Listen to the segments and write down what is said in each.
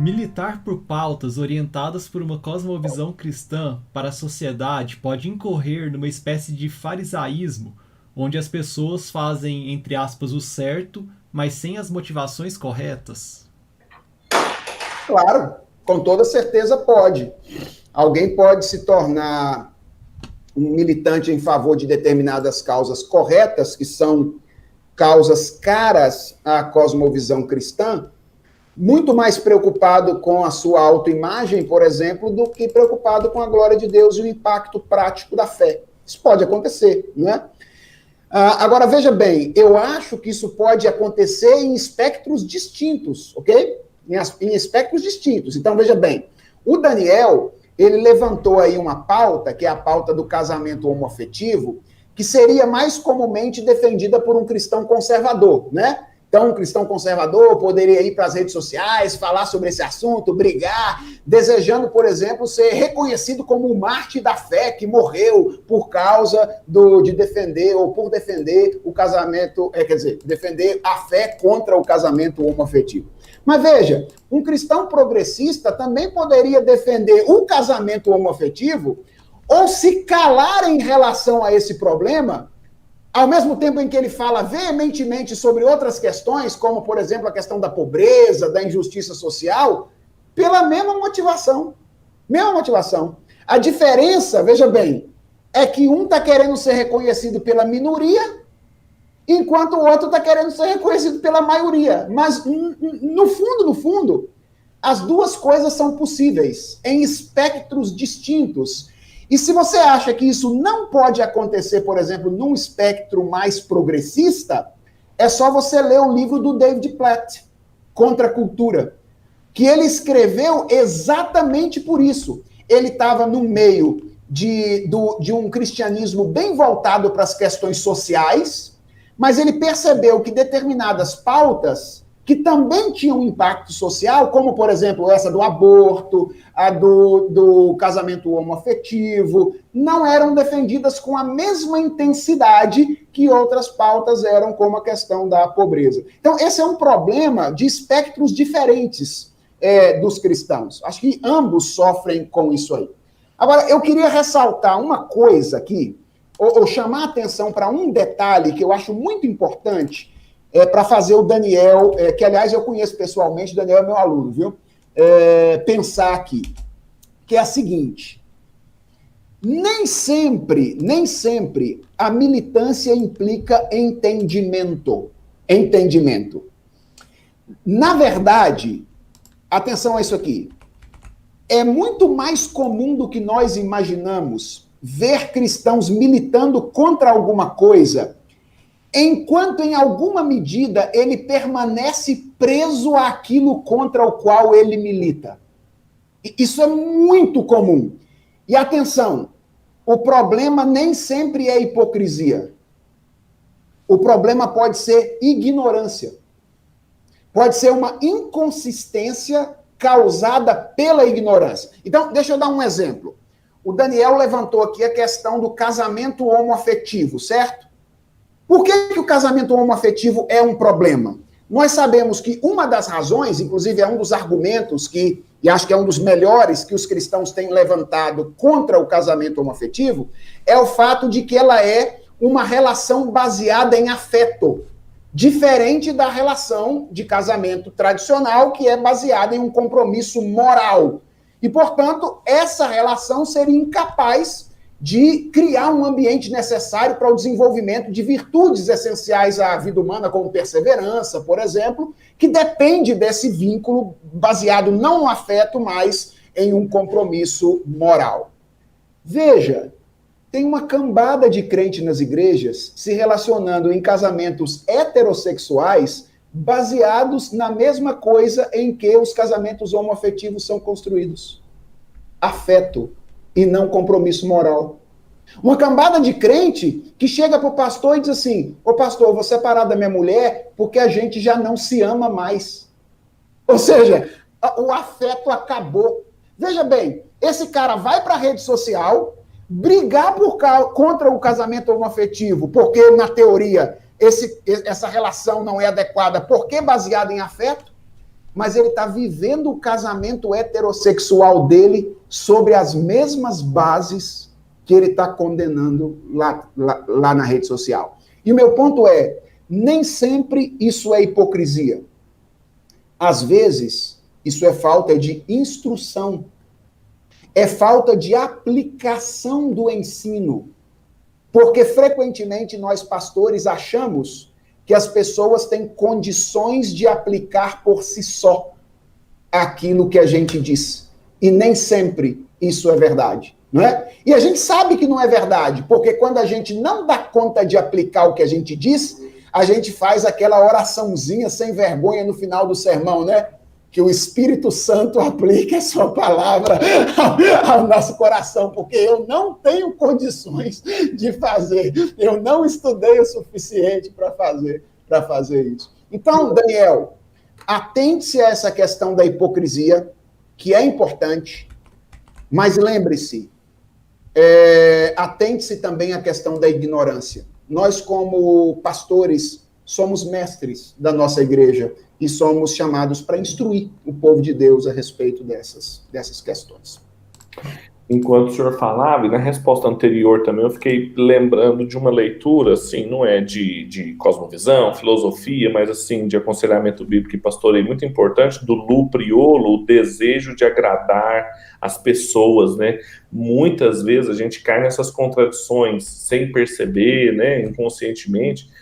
Militar por pautas orientadas por uma cosmovisão cristã para a sociedade pode incorrer numa espécie de farisaísmo, onde as pessoas fazem, entre aspas, o certo, mas sem as motivações corretas? Claro, com toda certeza pode. Alguém pode se tornar um militante em favor de determinadas causas corretas, que são causas caras à cosmovisão cristã, muito mais preocupado com a sua autoimagem, por exemplo, do que preocupado com a glória de Deus e o impacto prático da fé. Isso pode acontecer, não é? Agora, veja bem, eu acho que isso pode acontecer em espectros distintos, ok? Em espectros distintos. Então, veja bem, o Daniel, ele levantou aí uma pauta, que é a pauta do casamento homoafetivo, que seria mais comumente defendida por um cristão conservador, né? Então, um cristão conservador poderia ir para as redes sociais, falar sobre esse assunto, brigar, desejando, por exemplo, ser reconhecido como um mártir da fé que morreu por causa de defender, ou por defender o casamento, quer dizer, defender a fé contra o casamento homoafetivo. Mas veja, um cristão progressista também poderia defender o casamento homoafetivo ou se calar em relação a esse problema, ao mesmo tempo em que ele fala veementemente sobre outras questões, como, por exemplo, a questão da pobreza, da injustiça social, pela mesma motivação. Mesma motivação. A diferença, veja bem, é que um está querendo ser reconhecido pela minoria, enquanto o outro está querendo ser reconhecido pela maioria. Mas, no fundo, as duas coisas são possíveis, em espectros distintos. E se você acha que isso não pode acontecer, por exemplo, num espectro mais progressista, é só você ler o livro do David Platt, Contra a Cultura, que ele escreveu exatamente por isso. Ele estava no meio de um cristianismo bem voltado para as questões sociais, mas ele percebeu que determinadas pautas que também tinham impacto social, como, por exemplo, essa do aborto, a do casamento homoafetivo, não eram defendidas com a mesma intensidade que outras pautas eram, como a questão da pobreza. Então, esse é um problema de espectros diferentes dos cristãos. Acho que ambos sofrem com isso aí. Agora, eu queria ressaltar uma coisa aqui, ou chamar a atenção para um detalhe que eu acho muito importante, para fazer o Daniel, que aliás eu conheço pessoalmente, o Daniel é meu aluno, viu? Pensar aqui, que é a seguinte: nem sempre a militância implica entendimento. Na verdade, atenção a isso aqui, é muito mais comum do que nós imaginamos ver cristãos militando contra alguma coisa, enquanto, em alguma medida, ele permanece preso àquilo contra o qual ele milita. Isso é muito comum. E atenção, o problema nem sempre é hipocrisia. O problema pode ser ignorância. Pode ser uma inconsistência causada pela ignorância. Então, deixa eu dar um exemplo. O Daniel levantou aqui a questão do casamento homoafetivo, certo? Por que o casamento homoafetivo é um problema? Nós sabemos que uma das razões, inclusive é um dos argumentos e acho que é um dos melhores que os cristãos têm levantado contra o casamento homoafetivo, é o fato de que ela é uma relação baseada em afeto, diferente da relação de casamento tradicional, que é baseada em um compromisso moral. E, portanto, essa relação seria incapaz de criar um ambiente necessário para o desenvolvimento de virtudes essenciais à vida humana, como perseverança, por exemplo, que depende desse vínculo baseado não no afeto, mas em um compromisso moral. Veja, tem uma cambada de crente nas igrejas se relacionando em casamentos heterossexuais baseados na mesma coisa em que os casamentos homoafetivos são construídos. Afeto e não compromisso moral. Uma cambada de crente que chega para o pastor e diz assim: ô pastor, eu vou separar da minha mulher porque a gente já não se ama mais. Ou seja, o afeto acabou. Veja bem, esse cara vai para a rede social brigar contra o casamento homoafetivo, porque, na teoria, essa relação não é adequada, porque é baseada em afeto. mas ele está vivendo o casamento heterossexual dele sobre as mesmas bases que ele está condenando lá na rede social. E o meu ponto é, nem sempre isso é hipocrisia. Às vezes, isso é falta de instrução, é falta de aplicação do ensino. Porque, frequentemente, nós pastores achamos que as pessoas têm condições de aplicar por si só aquilo que a gente diz. E nem sempre isso é verdade, não é? E a gente sabe que não é verdade, porque quando a gente não dá conta de aplicar o que a gente diz, a gente faz aquela oraçãozinha sem vergonha no final do sermão, né? Que o Espírito Santo aplique a sua palavra ao nosso coração, porque eu não tenho condições de fazer, eu não estudei o suficiente para fazer isso. Então, Daniel, atente-se a essa questão da hipocrisia, que é importante, mas lembre-se, atente-se também à questão da ignorância. Nós, como pastores, somos mestres da nossa igreja, e somos chamados para instruir o povo de Deus a respeito dessas questões. Enquanto o senhor falava, e na resposta anterior também, eu fiquei lembrando de uma leitura, assim, não é de cosmovisão, filosofia, mas, assim, de aconselhamento bíblico e pastoreio muito importante, do Lu Priolo, o desejo de agradar as pessoas, né? Muitas vezes a gente cai nessas contradições sem perceber, né, inconscientemente,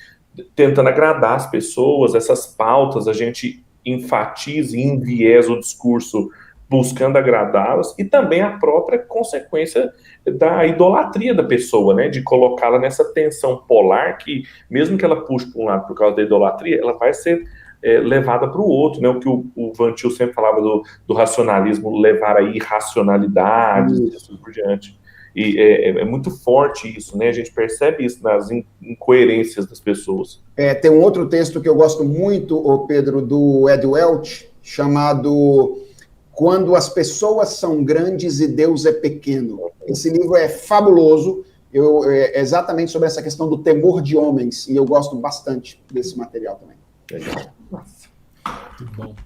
tentando agradar as pessoas, essas pautas a gente enfatiza e enviesa o discurso buscando agradá-las, e também a própria consequência da idolatria da pessoa, né, de colocá-la nessa tensão polar que, mesmo que ela puxe para um lado por causa da idolatria, ela vai ser levada para o outro, né, o que o Van Til sempre falava do racionalismo levar a irracionalidades e assim por diante. E é muito forte isso, né? A gente percebe isso nas incoerências das pessoas. Tem um outro texto que eu gosto muito, Pedro, do Ed Welch, chamado Quando as Pessoas São Grandes e Deus é Pequeno. Esse livro é fabuloso, é exatamente sobre essa questão do temor de homens, e eu gosto bastante desse material também. Legal. Muito bom.